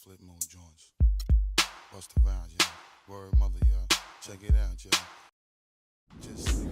flip mode joints. Bust the vibes, yeah. Word mother, yeah. Check it out, yeah. Just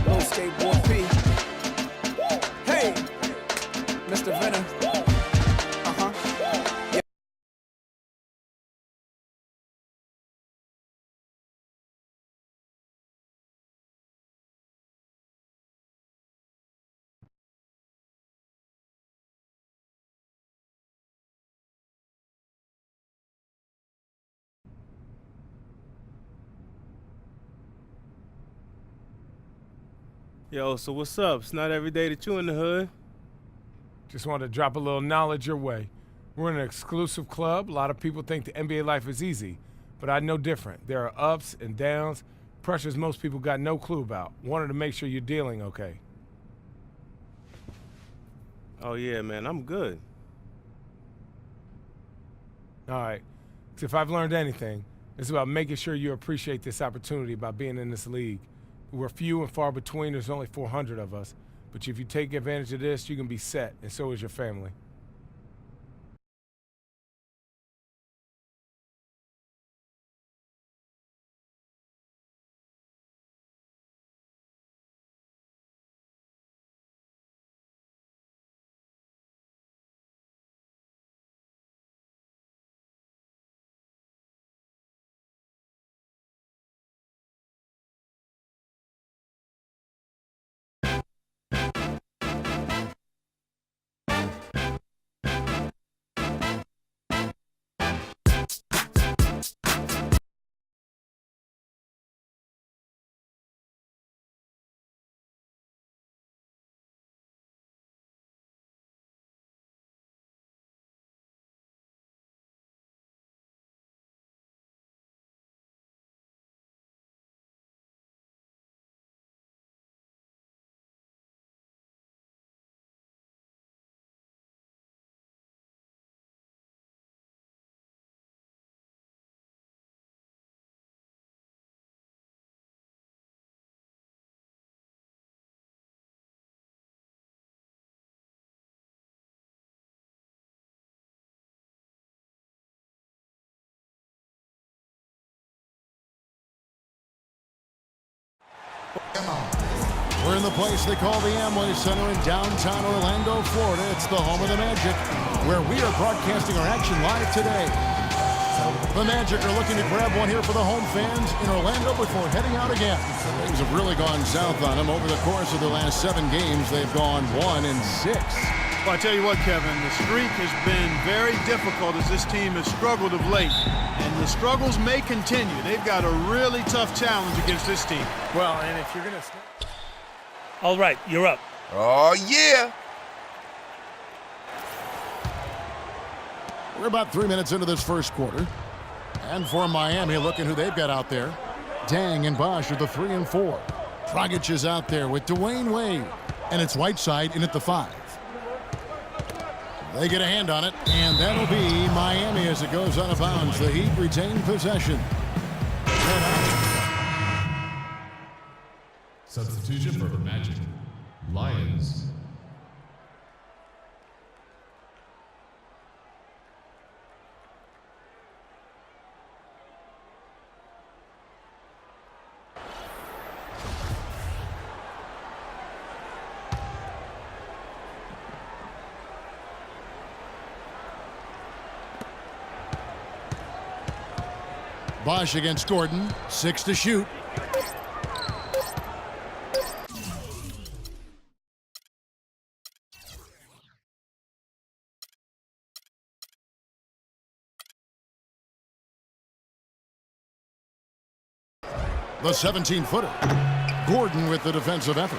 Little skateboard P. Hey, Mr. Venom. Yeah. Yo, so what's up? It's not every day that you in the hood. Just wanted to drop a little knowledge your way. We're in an exclusive club. A lot of people think the NBA life is easy, but I know different. There are ups and downs, pressures most people got no clue about. Wanted to make sure you're dealing okay. Oh yeah, man, I'm good. All right. 'Cause if I've learned anything, it's about making sure you appreciate this opportunity by being in this league. We're few and far between. There's only 400 of us. But if you take advantage of this, you can be set, and so is your family. We're in the place they call the Amway Center in downtown Orlando, Florida. It's the home of the Magic, where we are broadcasting our action live today. The Magic are looking to grab one here for the home fans in Orlando before heading out again. Things have really gone south on them. Over the course of the last 7 games, they've gone 1-6. Well, I tell you what, Kevin, the streak has been very difficult as this team has struggled of late. And the struggles may continue. They've got a really tough challenge against this team. Well, and if you're going to... All right, you're up. Oh, yeah. We're about 3 minutes into this first quarter. And for Miami, looking who they've got out there. Dang and Bosh are the 3 and 4. Dragic is out there with Dwayne Wade. And it's Whiteside in at the 5. They get a hand on it, and that'll be Miami as it goes out of bounds. The Heat retain possession. Substitution for Magic. Lions. Bosh against Gordon. 6 to shoot. The 17-footer. Gordon with the defensive effort.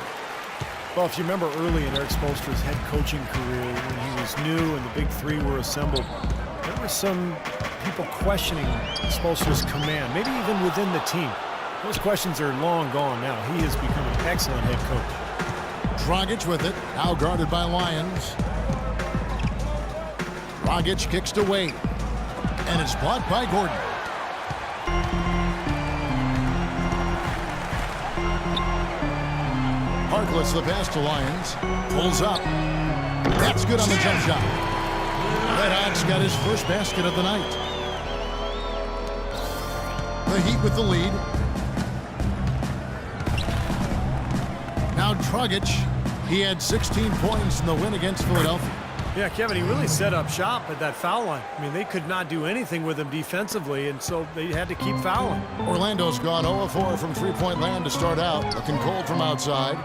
Well, if you remember early in Eric Spoelstra's head coaching career, when he was new and the big three were assembled, there were some people questioning Spoelstra's command, maybe even within the team. Those questions are long gone now. He has become an excellent head coach. Dragic with it, now guarded by Lyons. Dragic kicks to Wade, and it's blocked by Gordon. Harkless the pass to Lyons, pulls up. That's good on the jump shot. Red Hawks got his first basket of the night. The Heat with the lead. Now Dragic, he had 16 points in the win against Philadelphia. Yeah, Kevin, he really set up shop at that foul line. I mean, they could not do anything with him defensively, and so they had to keep fouling. Orlando's gone 0-4 from three-point land to start out, looking cold from outside.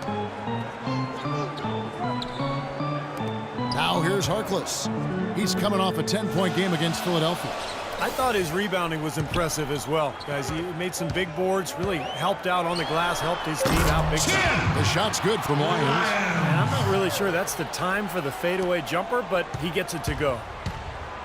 Now here's Harkless. He's coming off a 10-point game against Philadelphia. I thought his rebounding was impressive as well. Guys, he made some big boards, really helped out on the glass, helped his team out big time. The shot's good from Lyons. And I'm not really sure that's the time for the fadeaway jumper, but he gets it to go.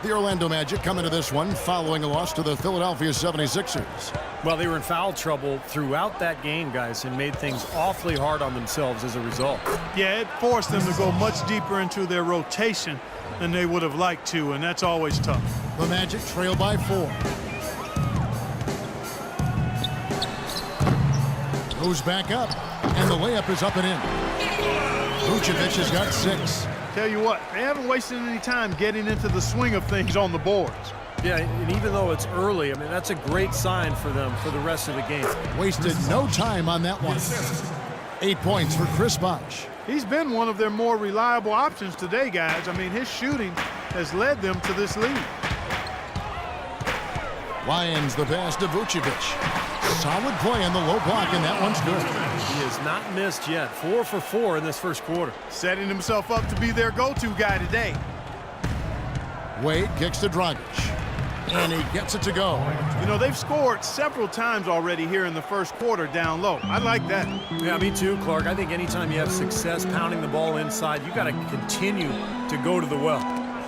The Orlando Magic come into this one following a loss to the Philadelphia 76ers. Well, they were in foul trouble throughout that game, guys, and made things awfully hard on themselves as a result. Yeah, it forced them to go much deeper into their rotation than they would have liked to, and that's always tough. The Magic trail by 4. Goes back up, and the layup is up and in. Vucevic has got 6. Tell you what, they haven't wasted any time getting into the swing of things on the boards. Yeah, and even though it's early, I mean, that's a great sign for them for the rest of the game. Wasted no time on that one. 8 points for Chris Bosh. He's been one of their more reliable options today, guys. I mean, his shooting has led them to this lead. Lyons the pass to Vucevic. Solid play on the low block, and that one's good. He has not missed yet. 4 for 4 in this first quarter. Setting himself up to be their go-to guy today. Wade kicks to Dragic, and he gets it to go. You know, they've scored several times already here in the first quarter down low. I like that. Yeah, me too, Clark. I think anytime you have success pounding the ball inside, you got to continue to go to the well.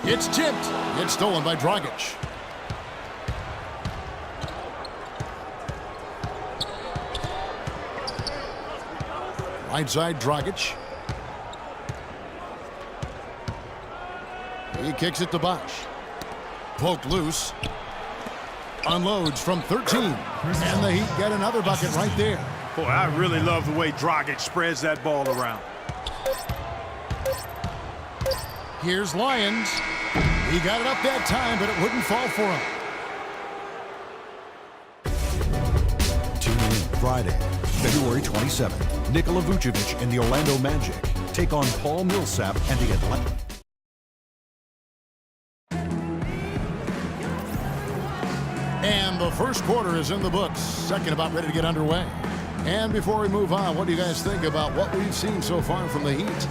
It's tipped. It's stolen by Dragic. Right side, Dragic. He kicks it to Bosh. Poked loose. Unloads from 13. And the Heat get another bucket right there. Boy, I really love the way Dragic spreads that ball around. Here's Lyons. He got it up that time, but it wouldn't fall for him. Tune in Friday, February 27th. Nikola Vucevic and the Orlando Magic take on Paul Millsap and the Atlanta. And the first quarter is in the books. Second about ready to get underway. And before we move on, what do you guys think about what we've seen so far from the Heat?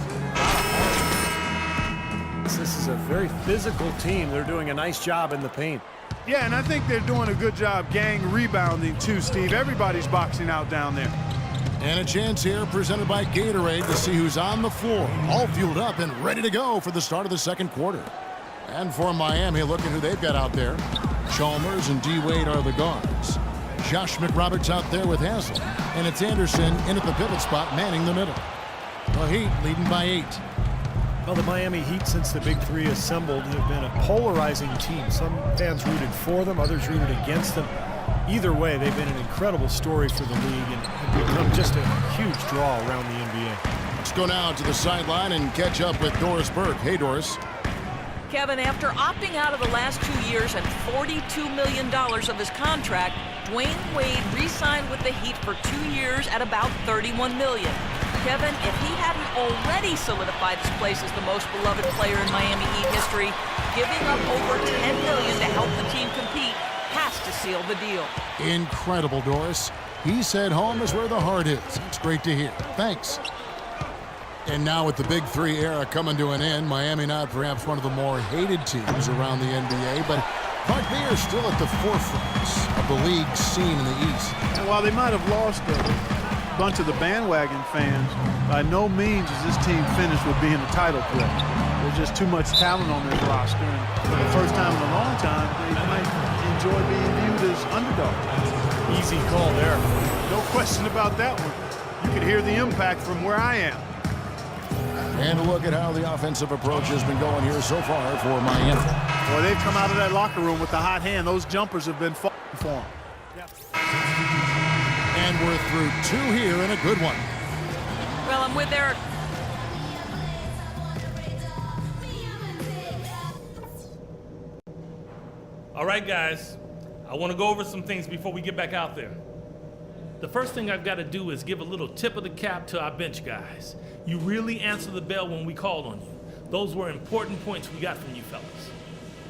This is a very physical team. They're doing a nice job in the paint. Yeah, and I think they're doing a good job gang rebounding too, Steve. Everybody's boxing out down there. And a chance here presented by Gatorade to see who's on the floor. All fueled up and ready to go for the start of the second quarter. And for Miami, look at who they've got out there. Chalmers and D. Wade are the guards. Josh McRoberts out there with Haslem. And it's Anderson in at the pivot spot, manning the middle. The Heat leading by 8. Well, the Miami Heat, since the Big Three assembled, have been a polarizing team. Some fans rooted for them, others rooted against them. Either way, they've been an incredible story for the league and have become just a huge draw around the NBA. Let's go now to the sideline and catch up with Doris Burke. Hey, Doris. Kevin, after opting out of the last 2 years and $42 million of his contract, Dwayne Wade re-signed with the Heat for 2 years at about $31 million. Kevin, if he hadn't already solidified his place as the most beloved player in Miami Heat history, giving up over $10 million to help the team compete has to seal the deal. Incredible, Doris. He said home is where the heart is. It's great to hear. Thanks. And now with the Big Three era coming to an end, Miami not perhaps one of the more hated teams around the NBA, but they are still at the forefront of the league scene in the East. And while they might have lost bunch of the bandwagon fans, by no means is this team finished with being a title threat. There's just too much talent on this roster, and for the first time in a long time, they might enjoy being viewed as underdogs. Easy call there. No question about that one. You could hear the impact from where I am. And look at how the offensive approach has been going here so far for Miami. Boy, they've come out of that locker room with the hot hand. Those jumpers have been for them. And we're through 2 here in a good one. Well, I'm with Eric. All right, guys. I want to go over some things before we get back out there. The first thing I've got to do is give a little tip of the cap to our bench guys. You really answered the bell when we called on you. Those were important points we got from you fellas.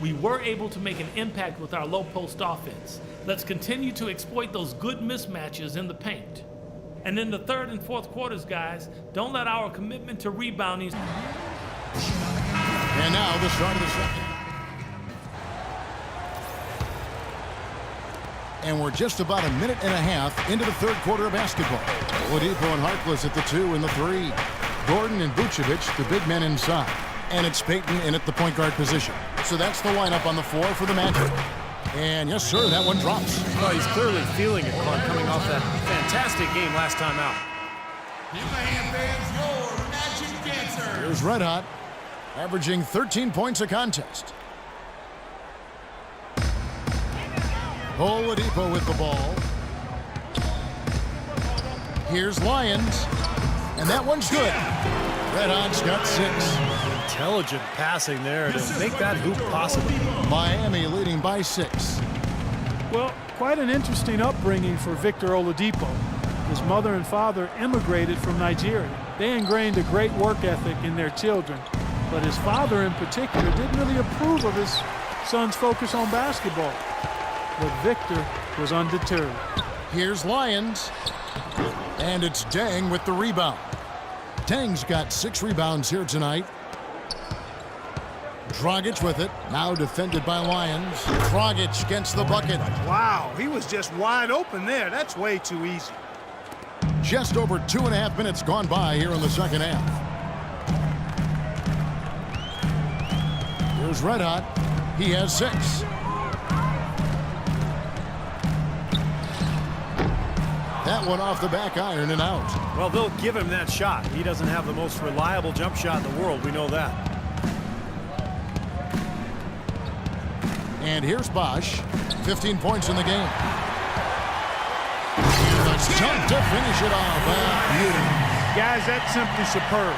We were able to make an impact with our low post offense. Let's continue to exploit those good mismatches in the paint. And in the third and fourth quarters, guys, don't let our commitment to rebounding. And now the start of the second. And we're just about a minute and a half into the third quarter of basketball. Oladipo and Harkless at the 2 and the 3. Gordon and Vucevic, the big men inside. And it's Payton in at the point guard position. So that's the lineup on the floor for the Magic. And yes, sir, that one drops. Oh, he's clearly feeling it, Clark, coming off that fantastic game last time out. Here's Red Hot, averaging 13 points a contest. Oladipo with the ball. Here's Lyons, and that one's good. Red Hot's got 6. Intelligent passing there to make that hoop possible. Miami leading by 6. Well, quite an interesting upbringing for Victor Oladipo. His mother and father immigrated from Nigeria. They ingrained a great work ethic in their children, but his father in particular didn't really approve of his son's focus on basketball. But Victor was undeterred. Here's Lyons, and it's Deng with the rebound. Deng's got 6 rebounds here tonight. Dragic with it, now defended by Lyons. Dragic gets the bucket. Wow, he was just wide open there. That's way too easy. Just over 2.5 minutes gone by here in the second half. Here's Red Hot. He has 6. That one off the back iron and out. Well, they'll give him that shot. He doesn't have the most reliable jump shot in the world. We know that. And here's Bosch. 15 points in the game. And the jump to finish it off. Guys, that's simply superb.